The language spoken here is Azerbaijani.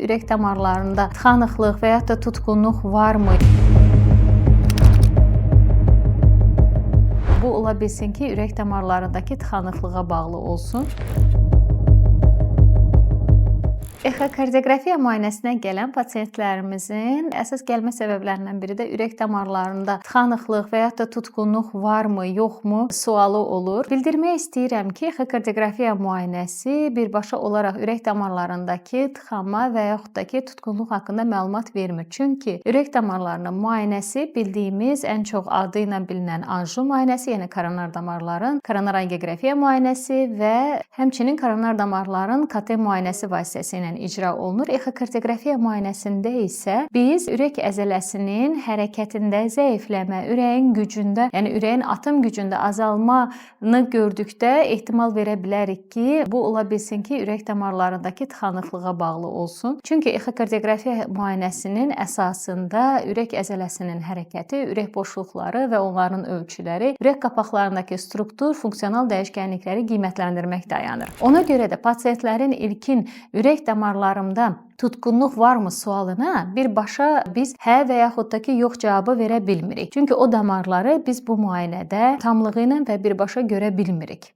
ürək damarlarında tıxanıqlıq və ya da tutqunluq varmı? Bu ola bilsin ki, ürək damarlarındakı tıxanıqlığa bağlı olsun. Ekokardioqrafiya müayinəsinə gələn pasientlərimizin əsas gəlmə səbəblərindən biri də ürək damarlarında tıxanıqlıq və ya da tutqunluq varmı, yoxmu sualı olur. Bildirmək istəyirəm ki, ekokardioqrafiya müayinəsi birbaşa olaraq ürək damarlarındakı tıxanma və yaxud da ki, tutqunluq haqqında məlumat vermir. Çünki ürək damarlarının müayinəsi bildiyimiz ən çox adı ilə bilinən anjiyo müayinəsi, yəni koronar damarların koronar angioqrafiya müayinəsi və həmçinin koronar damarların KT müayinəsi vasitəsilə icra olunur. Ekokardioqrafiya müayinəsində isə biz ürək əzələsinin hərəkətində zəifləmə, ürəyin gücündə, yəni ürəyin atım gücündə azalmanı gördükdə ehtimal verə bilərik ki, bu ola bilsin ki, ürək damarlarındakı tıxanıqlığa bağlı olsun. Çünki ekokardioqrafiya müayinəsinin əsasında ürək əzələsinin hərəkəti, ürək boşluqları və onların ölçüləri, ürək qapaqlarındakı struktur, funksional dəyişkənlikləri qiymətləndirmək dayanır. Ona görə də pasientlərin ilkin ürək damarlarımda tutqunluq varmı sualına birbaşa biz hə və yaxud da ki, yox cavabı verə bilmirik. Çünki o damarları biz bu müayinədə tamlığı ilə və birbaşa görə bilmirik.